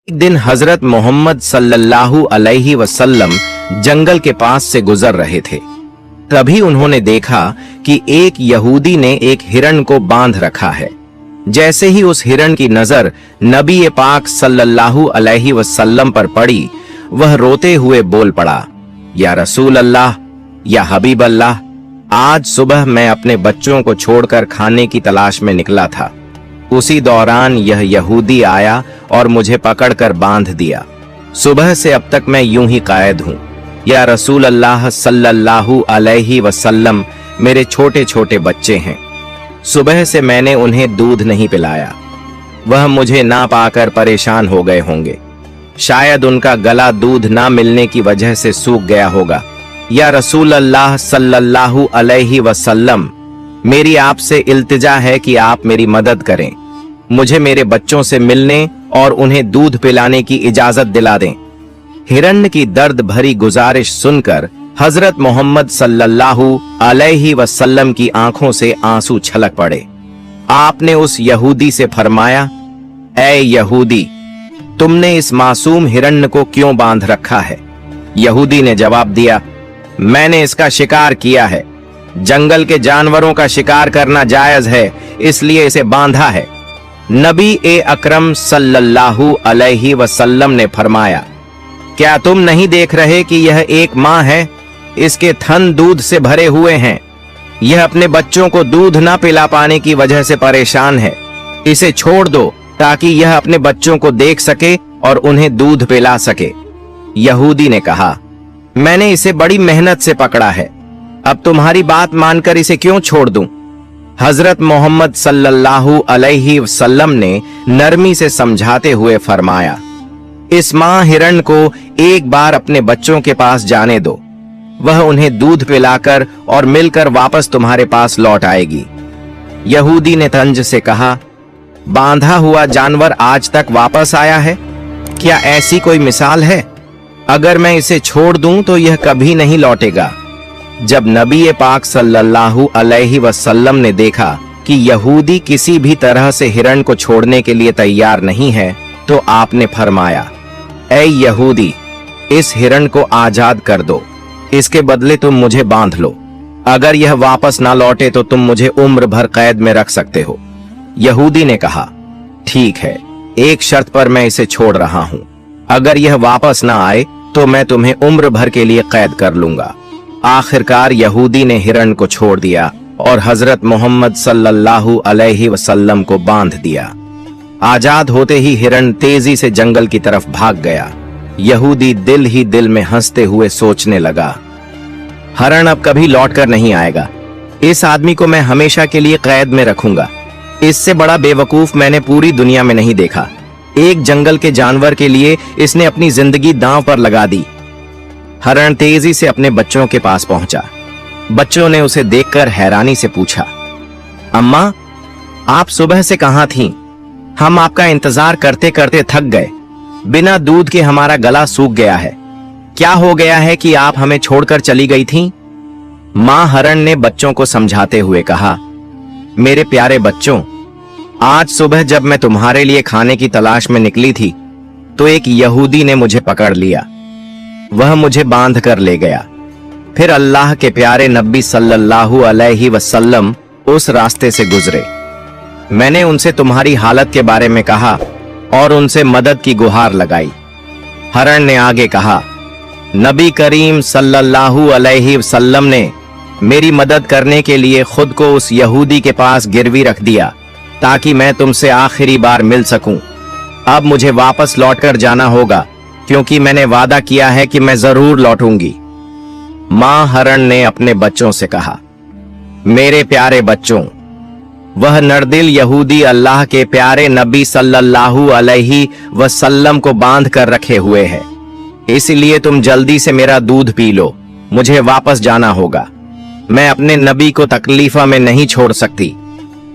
एक दिन हजरत मोहम्मद सल्लल्लाहु अलैहि वसल्लम जंगल के पास से गुजर रहे थे। तभी उन्होंने देखा कि एक यहूदी ने एक हिरण को बांध रखा है। जैसे ही उस हिरण की नजर नबी पाक सल्लल्लाहु अलैहि वसल्लम पर पड़ी, वह रोते हुए बोल पड़ा, या रसूल अल्लाह, या हबीब अल्लाह, आज सुबह मैं अपने बच्चों को छोड़कर खाने की तलाश में निकला था। उसी दौरान यह यहूदी आया और मुझे पकड़कर बांध दिया। सुबह से अब तक मैं यूं ही कैद हूं। या रसूल अल्लाह सल्लल्लाहु अलैहि वसल्लम, मेरे छोटे छोटे बच्चे हैं। सुबह से मैंने उन्हें दूध नहीं पिलाया। वह मुझे ना पाकर परेशान हो गए होंगे। शायद उनका गला दूध ना मिलने की वजह से सूख गया होगा। या रसूल अल्लाह सल्लल्लाहु अलैहि वसल्लम, मेरी आपसे इल्तिजा है कि आप मेरी मदद करें। मुझे मेरे बच्चों से मिलने और उन्हें दूध पिलाने की इजाजत दिला दें। हिरण्य की दर्द भरी गुजारिश सुनकर हजरत मोहम्मद सल्लल्लाहु अलैहि वसल्लम की आंखों से आंसू छलक पड़े। आपने उस यहूदी से फरमाया, ऐ यहूदी, तुमने इस मासूम हिरण्य को क्यों बांध रखा है? यहूदी ने जवाब दिया, मैंने इसका शिकार किया है। जंगल के जानवरों का शिकार करना जायज है, इसलिए इसे बांधा है। नबी अकरम सल्लल्लाहु अलैहि वसल्लम ने फरमाया, क्या तुम नहीं देख रहे कि यह एक माँ है? इसके थन दूध से भरे हुए हैं। यह अपने बच्चों को दूध ना पिला पाने की वजह से परेशान है। इसे छोड़ दो ताकि यह अपने बच्चों को देख सके और उन्हें दूध पिला सके। यहूदी ने कहा, मैंने इसे बड़ी मेहनत से पकड़ा है, अब तुम्हारी बात मानकर इसे क्यों छोड़ दूं? हजरत मोहम्मद सल्लल्लाहु अलैहि वसल्लम ने नरमी से समझाते हुए फरमाया, इस मां हिरण को एक बार अपने बच्चों के पास जाने दो। वह उन्हें दूध पिलाकर और मिलकर वापस तुम्हारे पास लौट आएगी। यहूदी ने तंज से कहा, बांधा हुआ जानवर आज तक वापस आया है? क्या ऐसी कोई मिसाल है? अगर मैं इसे छोड़ दूं तो यह कभी नहीं लौटेगा। जब नबी पाक सल्लल्लाहु अलैहि वसल्लम ने देखा कि यहूदी किसी भी तरह से हिरण को छोड़ने के लिए तैयार नहीं है, तो आपने फरमाया, ऐ यहूदी, इस हिरण को आजाद कर दो। इसके बदले तुम मुझे बांध लो। अगर यह वापस ना लौटे तो तुम मुझे उम्र भर कैद में रख सकते हो। यहूदी ने कहा, ठीक है, एक शर्त पर मैं इसे छोड़ रहा हूं। अगर यह वापस ना आए तो मैं तुम्हें उम्र भर के लिए कैद कर लूंगा। आखिरकार यहूदी ने हिरण को छोड़ दिया और हजरत मोहम्मद सल्लल्लाहु अलैहि वसल्लम को बांध दिया। आजाद होते ही हिरण तेजी से जंगल की तरफ भाग गया। यहूदी दिल ही दिल में हंसते हुए सोचने लगा, हिरण अब कभी लौट कर नहीं आएगा। इस आदमी को मैं हमेशा के लिए कैद में रखूंगा। इससे बड़ा बेवकूफ मैंने पूरी दुनिया में नहीं देखा। एक जंगल के जानवर के लिए इसने अपनी जिंदगी दांव पर लगा दी। हिरण तेजी से अपने बच्चों के पास पहुंचा। बच्चों ने उसे देखकर हैरानी से पूछा, अम्मा, आप सुबह से कहां थीं? हम आपका इंतजार करते करते थक गए। बिना दूध के हमारा गला सूख गया है। क्या हो गया है कि आप हमें छोड़कर चली गई थीं? मां हिरण ने बच्चों को समझाते हुए कहा, मेरे प्यारे बच्चों, आज सुबह जब मैं तुम्हारे लिए खाने की तलाश में निकली थी तो एक यहूदी ने मुझे पकड़ लिया। वह मुझे बांध कर ले गया। फिर अल्लाह के प्यारे नबी सल्लल्लाहु अलैहि वसल्लम उस रास्ते से गुजरे। मैंने उनसे तुम्हारी हालत के बारे में कहा और उनसे मदद की गुहार लगाई। हिरण ने आगे कहा, नबी करीम सल्लल्लाहु अलैहि वसल्लम ने मेरी मदद करने के लिए खुद को उस यहूदी के पास गिरवी रख दिया ताकि मैं तुमसे आखिरी बार मिल सकूं। अब मुझे वापस लौटकर जाना होगा क्योंकि मैंने वादा किया है कि मैं जरूर लौटूंगी। मां हिरण ने अपने बच्चों से कहा, मेरे प्यारे बच्चों, वह नरदिल यहूदी अल्लाह के प्यारे नबी सल्लल्लाहु अलैहि वसल्लम को बांध कर रखे हुए है। इसलिए तुम जल्दी से मेरा दूध पी लो। मुझे वापस जाना होगा। मैं अपने नबी को तकलीफा में नहीं छोड़ सकती।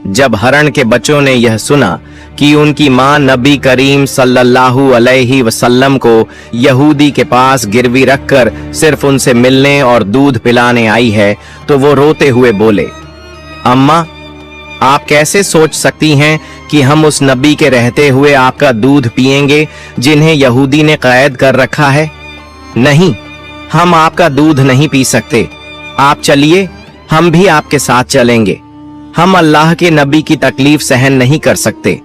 जब हिरण के बच्चों ने यह सुना कि उनकी मां नबी करीम सल्लल्लाहु अलैहि वसल्लम को यहूदी के पास गिरवी रखकर सिर्फ उनसे मिलने और दूध पिलाने आई है, तो वो रोते हुए बोले, अम्मा, आप कैसे सोच सकती हैं कि हम उस नबी के रहते हुए आपका दूध पिएंगे जिन्हें यहूदी ने कैद कर रखा है? नहीं, हम आपका दूध नहीं पी सकते। आप चलिए, हम भी आपके साथ चलेंगे। हम अल्लाह के नबी की तकलीफ सहन नहीं कर सकते।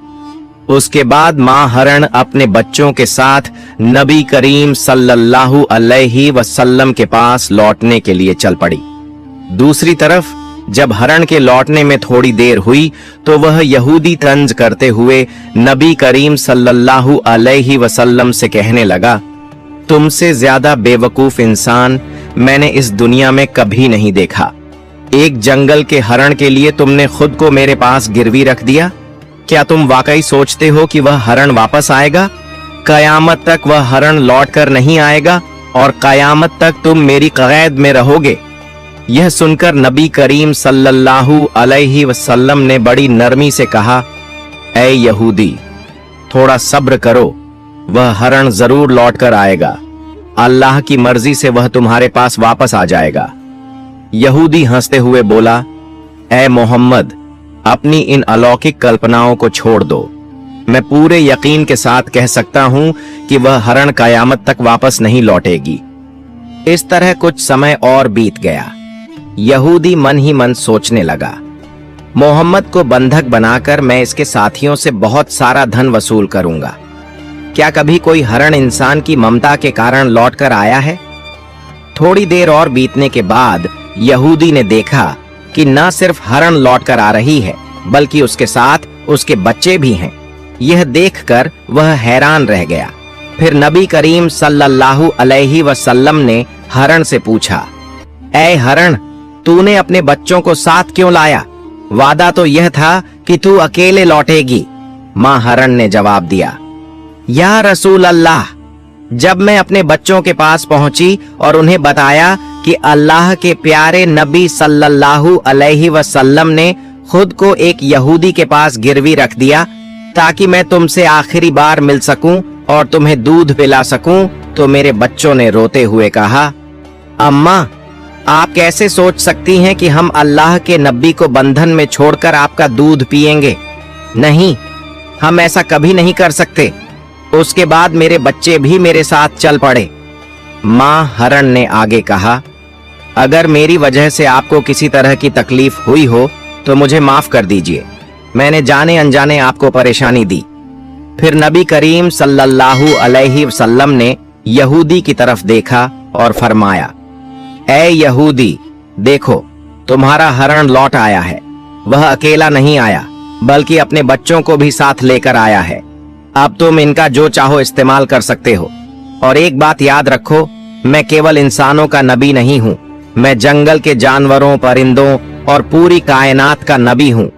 उसके बाद मां हरण अपने बच्चों के साथ नबी करीम सल्लल्लाहु अलैहि वसल्लम के पास लौटने के लिए चल पड़ी। दूसरी तरफ जब हरण के लौटने में थोड़ी देर हुई तो वह यहूदी तंज करते हुए नबी करीम सल्लल्लाहु अलैहि वसल्लम से कहने लगा, तुमसे ज्यादा बेवकूफ इंसान मैंने इस दुनिया में कभी नहीं देखा। एक जंगल के हरण के लिए तुमने खुद को मेरे पास गिरवी रख दिया। क्या तुम वाकई सोचते हो कि वह हरण वापस आएगा? कयामत तक वह हरण लौट कर नहीं आएगा और कयामत तक तुम मेरी कैद में रहोगे। यह सुनकर नबी करीम सल्लल्लाहु अलैहि वसल्लम ने बड़ी नरमी से कहा, ऐ यहूदी, थोड़ा सब्र करो, वह हरण जरूर लौट कर आएगा। अल्लाह की मर्जी से वह तुम्हारे पास वापस आ जाएगा। यहूदी हंसते हुए बोला, ऐ मोहम्मद, अपनी इन अलौकिक कल्पनाओं को छोड़ दो। मैं पूरे यकीन के साथ कह सकता हूं कि वह हरण कयामत तक वापस नहीं लौटेगी। इस तरह कुछ समय और बीत गया। यहूदी मन ही मन सोचने लगा, मोहम्मद को बंधक बनाकर मैं इसके साथियों से बहुत सारा धन वसूल करूंगा। क्या कभी कोई हरण इंसान की ममता के कारण लौट कर आया है? थोड़ी देर और बीतने के बाद यहूदी ने देखा कि न सिर्फ हरण लौट कर आ रही है बल्कि उसके साथ उसके बच्चे भी हैं। यह देखकर वह हैरान रह गया। फिर नबी करीम सल्लल्लाहु अलैहि वसल्लम ने हरण से पूछा, ऐ हरण, तूने अपने बच्चों को साथ क्यों लाया? वादा तो यह था कि तू अकेले लौटेगी। मां हरण ने जवाब दिया, या रसूल अल्लाह, जब मैं अपने बच्चों के पास पहुंची और उन्हें बताया कि अल्लाह के प्यारे नबी सल्लल्लाहु अलैहि वसल्लम ने खुद को एक यहूदी के पास गिरवी रख दिया ताकि मैं तुमसे आखिरी बार मिल सकूं और तुम्हें दूध पिला सकूं, तो मेरे बच्चों ने रोते हुए कहा, अम्मा, आप कैसे सोच सकती हैं कि हम अल्लाह के नबी को बंधन में छोड़कर आपका दूध पिएंगे? नहीं, हम ऐसा कभी नहीं कर सकते। उसके बाद मेरे बच्चे भी मेरे साथ चल पड़े। मां हरण ने आगे कहा, अगर मेरी वजह से आपको किसी तरह की तकलीफ हुई हो तो मुझे माफ कर दीजिए। मैंने जाने अनजाने आपको परेशानी दी। फिर नबी करीम सल्लल्लाहु अलैहि वसल्लम ने यहूदी की तरफ देखा और फरमाया, ऐ यहूदी, देखो, तुम्हारा हरण लौट आया है। वह अकेला नहीं आया बल्कि अपने बच्चों को भी साथ लेकर आया है। अब तुम इनका जो चाहो इस्तेमाल कर सकते हो। और एक बात याद रखो, मैं केवल इंसानों का नबी नहीं हूँ, मैं जंगल के जानवरों, परिंदों और पूरी कायनात का नबी हूँ।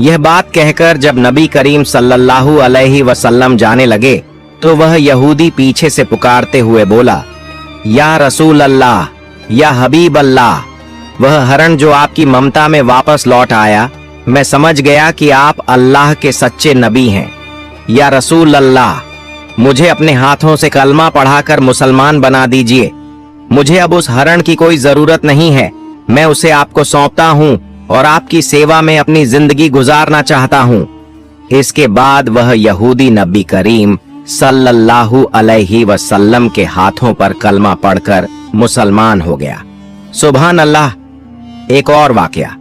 यह बात कहकर जब नबी करीम सल्लल्लाहु अलैहि वसल्लम जाने लगे तो वह यहूदी पीछे से पुकारते हुए बोला, या रसूल अल्लाह, या हबीब अल्लाह, वह हरण जो आपकी ममता में वापस लौट आया, मैं समझ गया कि आप अल्लाह के सच्चे नबी हैं। या रसूल अल्लाह, मुझे अपने हाथों से कलमा पढ़ाकर मुसलमान बना दीजिए। मुझे अब उस हरण की कोई जरूरत नहीं है। मैं उसे आपको सौंपता हूँ और आपकी सेवा में अपनी जिंदगी गुजारना चाहता हूँ। इसके बाद वह यहूदी नबी करीम सल्लल्लाहु अलैहि वसल्लम के हाथों पर कलमा पढ़कर मुसलमान हो गया। सुभान अल्लाह। एक और वाकया।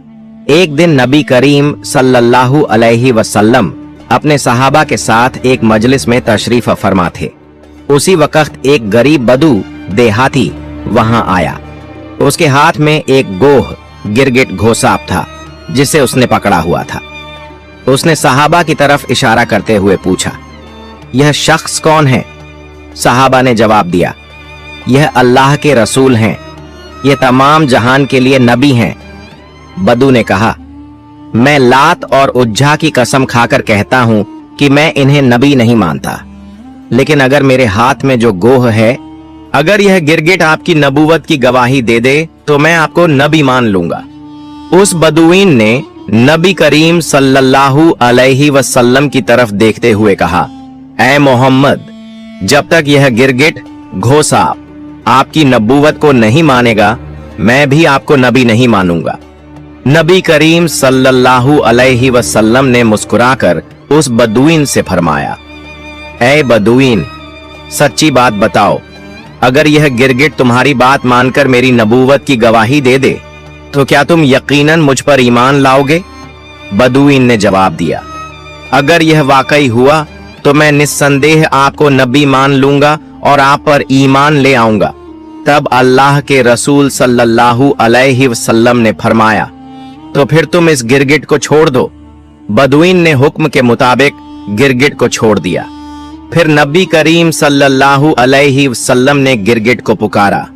एक दिन नबी करीम सल्लल्लाहु अलैहि वसल्लम अपने सहाबा के साथ एक मजलिस में तशरीफ फरमा थे। उसी वक्त एक गरीब बदू देहाती वहां आया। उसके हाथ में एक गोह गिरगिट घोसाप था जिसे उसने पकड़ा हुआ था। उसने सहाबा की तरफ इशारा करते हुए पूछा, यह शख्स कौन है? सहाबा ने जवाब दिया, यह अल्लाह के रसूल हैं, ये तमाम जहान के लिए नबी हैं। बदू ने कहा, मैं लात और उज्जा की कसम खाकर कहता हूं कि मैं इन्हें नबी नहीं मानता, लेकिन अगर मेरे हाथ में जो गोह है, अगर यह गिरगिट आपकी नबूवत की गवाही दे दे तो मैं आपको नबी मान लूंगा। उस बदुईन ने नबी करीम सल्लल्लाहु अलैहि वसल्लम की तरफ देखते हुए कहा, ऐ मोहम्मद, जब तक यह गिरगिट घोसाप आपकी नबूवत को नहीं मानेगा, मैं भी आपको नबी नहीं मानूंगा। नबी करीम सल्लल्लाहु अलैहि वसल्लम ने मुस्कुराकर उस बदुईन से फरमाया, ऐ बदुईन, सच्ची बात बताओ, अगर यह गिरगिट तुम्हारी बात मानकर मेरी नबूवत की गवाही दे दे तो क्या तुम यकीनन मुझ पर ईमान लाओगे? बदुईन ने जवाब दिया, अगर यह वाकई हुआ तो मैं निस्संदेह आपको नबी मान लूंगा और आप पर ईमान ले आऊंगा। तब अल्लाह के रसूल सल्लल्लाहु अलैहि वसल्लम ने फरमाया, तो फिर तुम इस गिरगिट को छोड़ दो। बदुईन ने हुक्म के मुताबिक गिरगिट को छोड़ दिया। फिर नबी करीम सल्लल्लाहु अलैहि वसल्लम ने गिरगिट को पुकारा,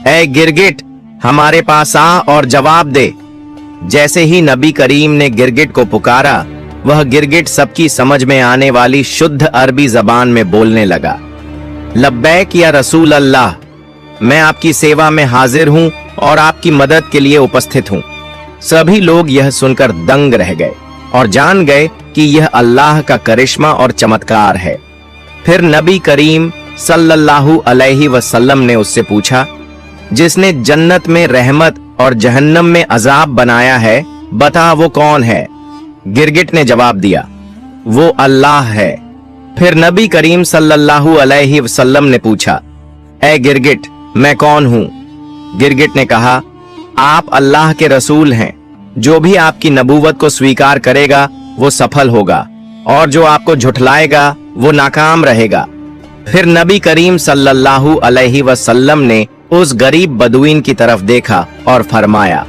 ऐ गिरगिट, हमारे पास आ और जवाब दे। जैसे ही नबी करीम ने गिरगिट को पुकारा, वह गिरगिट सबकी समझ में आने वाली शुद्ध अरबी जबान में बोलने लगा, लब्बैक या रसूल अल्लाह, मैं आपकी सेवा में हाजिर हूं और आपकी मदद के लिए उपस्थित हूं। सभी लोग यह सुनकर दंग रह गए और जान गए कि यह अल्लाह का करिश्मा और चमत्कार है। फिर नबी करीम सल्लल्लाहु अलैहि वसल्लम ने उससे पूछा, जिसने जन्नत में रहमत और जहन्नम में अजाब बनाया है, बता वो कौन है? गिरगिट ने जवाब दिया, वो अल्लाह है। फिर नबी करीम सल्लल्लाहु अलैहि वसल्लम ने पूछा, ऐ गिरगिट, मैं कौन हूं? गिरगिट ने कहा, आप अल्लाह के रसूल हैं। जो भी आपकी नबूवत को स्वीकार करेगा वो सफल होगा और जो आपको झुठलाएगा वो नाकाम रहेगा। फिर नबी करीम सल्लल्लाहु अलैहि वसल्लम ने उस गरीब बदुईन की तरफ देखा और फरमाया,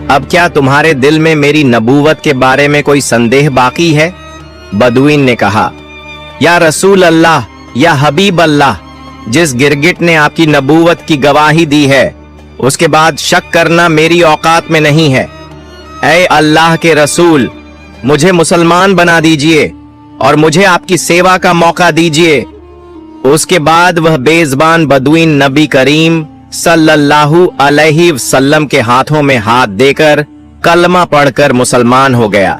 अब क्या तुम्हारे दिल में मेरी नबूवत के बारे में कोई संदेह बाकी है? बदुईन ने कहा, या रसूल अल्लाह, या हबीब अल्लाह, जिस गिरगिट ने आपकी नबूवत की गवाही दी है उसके बाद शक करना मेरी औकात में नहीं है। ऐ अल्लाह के रसूल, मुझे मुसलमान बना दीजिए और मुझे आपकी सेवा का मौका दीजिए। उसके बाद वह बेज़बान बदुईन नबी करीम सल्लल्लाहु अलैहि वसल्लम के हाथों में हाथ देकर कलमा पढ़कर मुसलमान हो गया।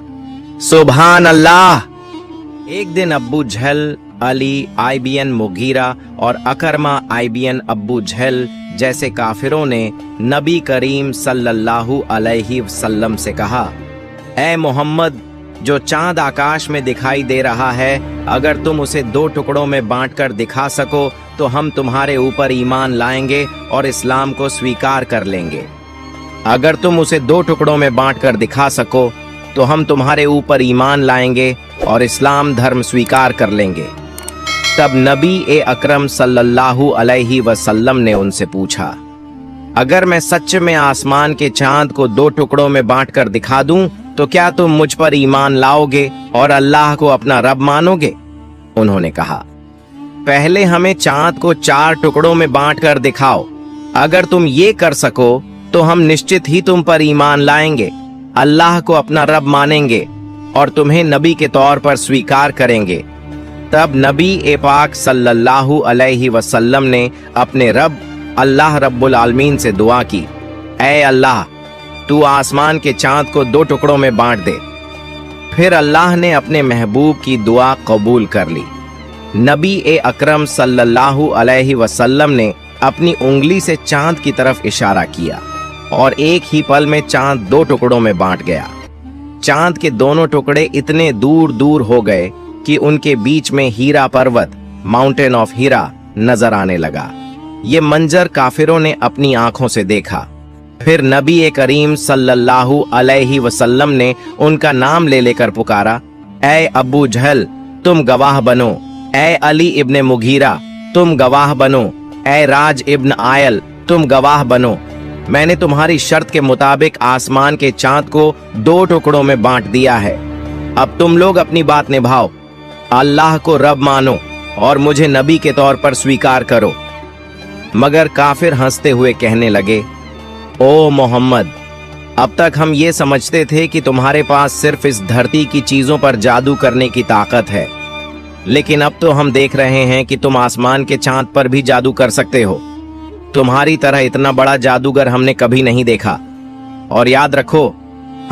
सुभान अल्लाह। एक दिन अब्बू जहल, अली आईबीएन मुगीरा और अकरमा आईबीएन अब्बू जहल जैसे काफिरों ने नबी करीम सल्लल्लाहु अलैहि वसल्लम से कहा, ऐ मोहम्मद, जो चांद आकाश में दिखाई दे रहा है, अगर तुम उसे दो टुकड़ों में बांटकर दिखा सको तो हम तुम्हारे ऊपर ईमान लाएंगे और इस्लाम को स्वीकार कर लेंगे। अगर तुम उसे दो टुकड़ों में बांटकर दिखा सको तो हम तुम्हारे ऊपर ईमान लाएंगे और इस्लाम धर्म स्वीकार कर लेंगे। तब नबी ए अकरम सल्लल्लाहु अलैहि वसल्लम ने उनसे पूछा, अगर मैं सच में आसमान के चांद को दो टुकड़ों में बांटकर दिखा दूं तो क्या तुम मुझ पर ईमान लाओगे और अल्लाह को अपना रब मानोगे? उन्होंने कहा, पहले हमें चांद को चार टुकड़ों में बांटकर दिखाओ। अगर तुम ये कर सको तो हम निश्चित ही तुम पर ईमान लाएंगे, अल्लाह को अपना रब मानेंगे और तुम्हें नबी के तौर पर स्वीकार करेंगे। तब नबी ए पाक सल्लल्लाहु अलैहि वसल्लम ने अपने रब अल्लाह रब्बुल आलमीन से दुआ की, ऐ अल्लाह, तू आसमान के चांद को दो टुकड़ों में बांट दे। फिर अल्लाह ने अपने महबूब की दुआ कबूल कर ली। नबी ए अकरम सल्लल्लाहु अलैहि वसल्लम ने अपनी उंगली से चांद की तरफ इशारा किया और एक ही पल में चांद दो टुकड़ों में बांट गया। चांद के दोनों टुकड़े इतने दूर दूर हो गए कि उनके बीच में हीरा पर्वत, माउंटेन ऑफ हीरा, नजर आने लगा। ये मंजर काफिरों ने अपनी आंखों से देखा। फिर नबी करीम सल्लल्लाहु अलैहि वसल्लम ने उनका नाम ले लेकर पुकारा, ऐ अबू जहल, तुम गवाह बनो। ऐ अली इब्ने मुगीरा, तुम गवाह बनो। ऐ राज इब्न आयल, तुम गवाह बनो। मैंने तुम्हारी शर्त के मुताबिक आसमान के चांद को दो टुकड़ों में बांट दिया है। अब तुम लोग अपनी बात निभाओ, अल्लाह को रब मानो और मुझे नबी के तौर पर स्वीकार करो। मगर काफिर हंसते हुए कहने लगे, ओ मोहम्मद, अब तक हम ये समझते थे कि तुम्हारे पास सिर्फ इस धरती की चीजों पर जादू करने की ताकत है, लेकिन अब तो हम देख रहे हैं कि तुम आसमान के चांद पर भी जादू कर सकते हो। तुम्हारी तरह इतना बड़ा जादूगर हमने कभी नहीं देखा। और याद रखो,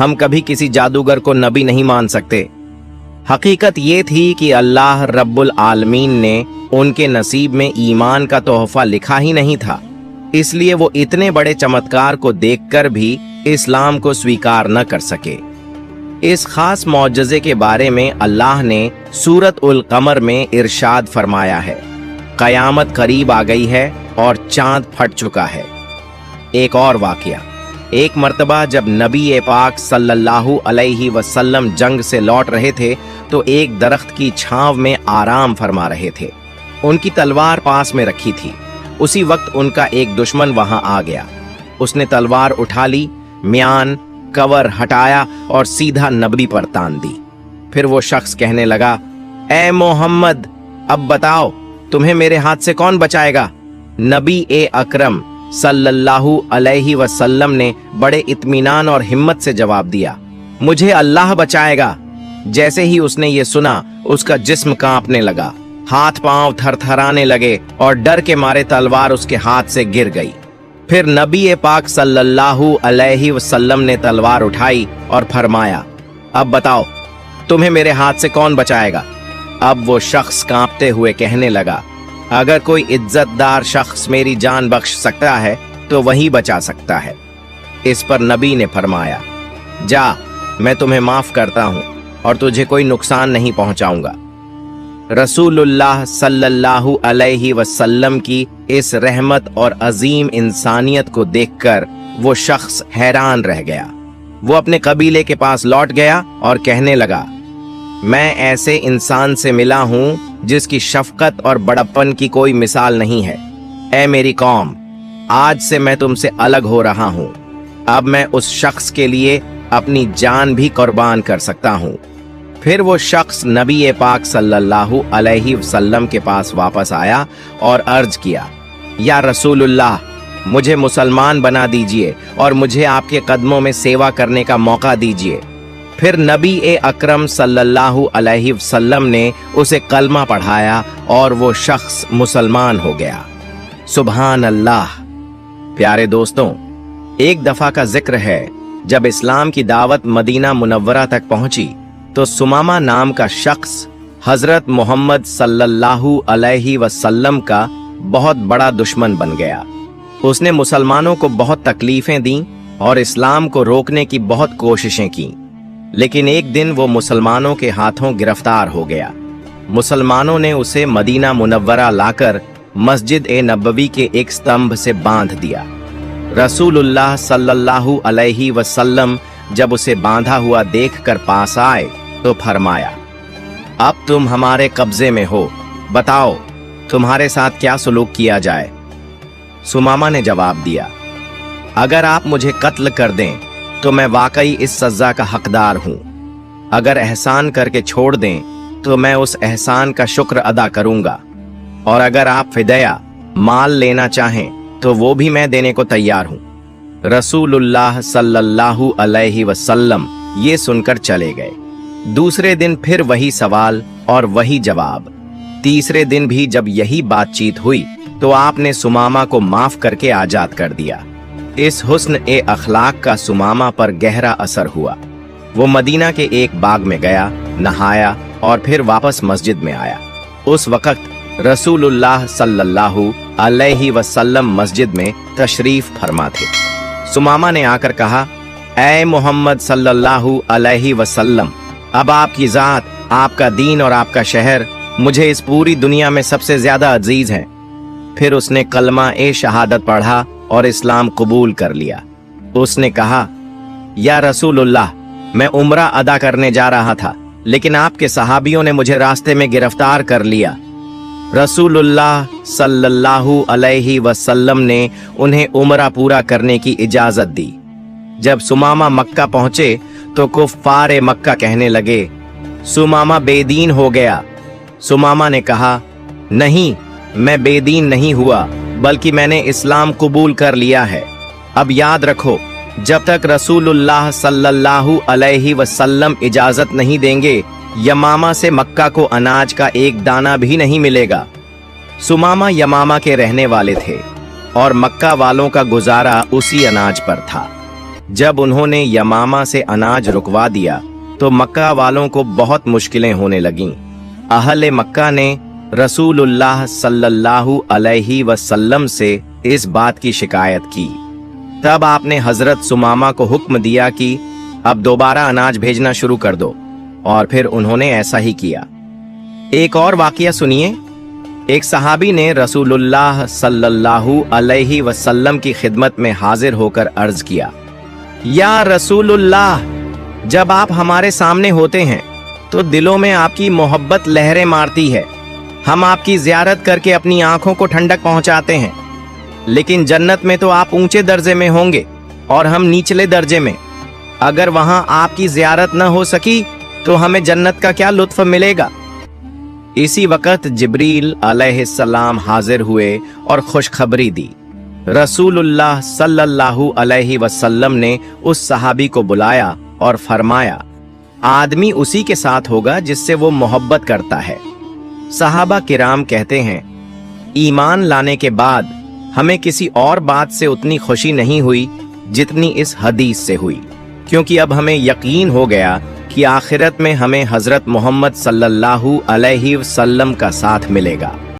हम कभी किसी जादूगर को नबी नहीं मान सकते। हकीकत ये थी कि अल्लाह रब्बुल आलमीन ने उनके नसीब में ईमान का तोहफा लिखा ही नहीं था। इसलिए वो इतने बड़े चमत्कार को देखकर भी इस्लाम को स्वीकार न कर सके। इस खास मौजज़े के बारे में अल्लाह ने सूरत उल कमर में इरशाद फरमाया है, कयामत करीब आ गई है और चांद फट चुका है। एक और वाकया, एक मर्तबा जब नबी पाक सल्लल्लाहु अलैहि वसल्लम जंग से लौट रहे थे तो एक दरख्त की छांव में आराम फरमा रहे थे। उनकी तलवार पास में रखी थी। उसी वक्त उनका एक दुश्मन वहां आ गया। उसने तलवार उठा ली, म्यान कवर हटाया और सीधा नबी पर तान दी। फिर वो शख्स कहने लगा, ए मोहम्मद, अब बताओ तुम्हें मेरे हाथ से कौन बचाएगा? नबी अकरम सल्लल्लाहु अलैहि वसल्लम ने बड़े इत्मीनान और हिम्मत से जवाब दिया, मुझे अल्लाह बचाएगा। जैसे ही उसने ये सुना, उसका जिस्म कांपने लगा, हाथ पांव थरथराने लगे और डर के मारे तलवार उसके हाथ से गिर गई। फिर नबी पाक सल्लल्लाहु अलैहि वसल्लम ने तलवार उठाई और फरमाया, अब बताओ तुम्हें मेरे हाथ से कौन बचाएगा? अब वो शख्स कांपते हुए कहने लगा, अगर कोई इज्जतदार शख्स मेरी जान बख्श सकता है तो वही बचा सकता है। इस पर नबी ने फरमाया, जा, मैं तुम्हें माफ करता हूं और तुझे कोई नुकसान नहीं पहुंचाऊंगा। रसूलुल्लाह सल्लल्लाहु अलैहि वसल्लम की इस रहमत और अजीम इंसानियत को देखकर वो शख्स हैरान रह गया। वो अपने कबीले के पास लौट गया और कहने लगा, मैं ऐसे इंसान से मिला हूं जिसकी शफकत और बड़प्पन की कोई मिसाल नहीं है। ऐ मेरी कौम, आज से मैं तुमसे अलग हो रहा हूं। अब मैं उस शख्स के लिए अपनी जान भी कुर्बान कर सकता हूं। फिर वो शख्स नबी पाक सल्लल्लाहु अलैहि वसल्लम के पास वापस आया और अर्ज किया, या रसूलुल्लाह, मुझे मुसलमान बना दीजिए और मुझे आपके कदमों में सेवा करने का मौका दीजिए। फिर नबी अकरम सल्लल्लाहु अलैहि वसल्लम ने उसे कलमा पढ़ाया और वो शख्स मुसलमान हो गया। सुभान अल्लाह। प्यारे दोस्तों, एक दफा का जिक्र है, जब इस्लाम की दावत मदीना मुनव्वरा तक पहुंची तो सुमामा नाम का शख्स हजरत मोहम्मद सल्लल्लाहु अलैहि वसल्लम का बहुत बड़ा दुश्मन बन गया। उसने मुसलमानों को बहुत तकलीफें दी और इस्लाम को रोकने की बहुत कोशिशें की, लेकिन एक दिन वो मुसलमानों के हाथों गिरफ्तार हो गया। मुसलमानों ने उसे मदीना मुनव्वरा लाकर मस्जिद नबवी के एक स्तंभ से बांध दिया। रसूलुल्लाह सल्लल्लाहु अलैहि वसल्लम जब उसे बांधा हुआ देखकर पास आए तो फरमाया, अब तुम हमारे कब्जे में हो, बताओ तुम्हारे साथ क्या सलूक किया जाए? सुमामा ने जवाब दिया, अगर आप मुझे कत्ल कर दें तो मैं वाकई इस सजा का हकदार हूं। अगर एहसान करके छोड़ दें तो मैं उस एहसान का शुक्र अदा करूंगा, और अगर आप फिदया माल लेना चाहें तो वो भी मैं देने को तैयार हूं। रसूलुल्लाह सल्लल्लाहु अलैहि वसल्लम ये सुनकर चले गए। दूसरे दिन फिर वही सवाल और वही जवाब। तीसरे दिन भी जब यही बातचीत हुई तो आपने सुमामा को माफ करके आजाद कर दिया। इस हुस्न अखलाक का सुमामा पर गहरा असर हुआ। वो मदीना के एक बाग में गया, नहाया और फिर वापस मस्जिद में आया। उस वक्त रसूलुल्लाह सल्लल्लाहु अलैहि वसल्लम मस्जिद में तशरीफ फरमा थे। सुमामा ने आकर कहा, ऐ मोहम्मद सल्लल्लाहु अलैहि वसल्लम, अब आपकी जात, आपका दीन और आपका शहर मुझे इस पूरी दुनिया में सबसे ज्यादा अजीज है। फिर उसने कलमा शहादत पढ़ा और इस्लाम कबूल कर लिया। उसने कहा, या रसूलुल्लाह, मैं उम्रा अदा करने जा रहा था, लेकिन आपके सहाबियों ने मुझे रास्ते में गिरफ्तार कर लिया। रसूलुल्लाह सल्लल्लाहु अलैहि वसल्लम ने उन्हें उम्रा पूरा करने की इजाजत दी। जब सुमामा मक्का पहुंचे तो कुफ्फार मक्का कहने लगे, सुमामा बेदीन हो गया। सुमामा ने कहा, नहीं, मैं बेदीन नहीं हुआ, बल्कि मैंने इस्लाम कबूल कर लिया है। अब याद रखो, जब तक रसूलुल्लाह सल्लल्लाहु अलैहि वसल्लम इजाजत नहीं देंगे, यमामा से मक्का को अनाज का एक दाना भी नहीं मिलेगा। सुमामा यमामा के रहने वाले थे और मक्का वालों का गुजारा उसी अनाज पर था। जब उन्होंने यमामा से अनाज रुकवा दिया तो मक्का वालों को बहुत मुश्किलें होने लगीं। अहले मक्का ने रसूलुल्लाह सल्लल्लाहु अलैहि वसल्लम से इस बात की शिकायत की। तब आपने हजरत सुमामा को हुक्म दिया कि अब दोबारा अनाज भेजना शुरू कर दो, और फिर उन्होंने ऐसा ही किया। एक और वाकया सुनिए। एक सहाबी ने रसूलुल्लाह सल्लल्लाहु अलैहि वसल्लम की खिदमत में हाजिर होकर अर्ज किया, या रसूलुल्लाह, जब आप हमारे सामने होते हैं तो दिलों में आपकी मोहब्बत लहरें मारती है। हम आपकी जियारत करके अपनी आंखों को ठंडक पहुंचाते हैं, लेकिन जन्नत में तो आप ऊंचे दर्जे में होंगे और हम निचले दर्जे में। अगर वहां आपकी जियारत न हो सकी तो हमें जन्नत का क्या लुत्फ मिलेगा। इसी वक्त जिब्रील अलैहिस्सलाम हाजिर हुए और खुशखबरी दी। रसूलुल्लाह सल्लल्लाहु अलैहि वसल्लम ने उस सहाबी को बुलाया और फरमाया, आदमी उसी के साथ होगा जिससे वो मोहब्बत करता है। सहाबा किराम कहते हैं, ईमान लाने के बाद हमें किसी और बात से उतनी खुशी नहीं हुई जितनी इस हदीस से हुई, क्योंकि अब हमें यकीन हो गया कि आखिरत में हमें हजरत मोहम्मद सल्लल्लाहु अलैहि वसल्लम का साथ मिलेगा।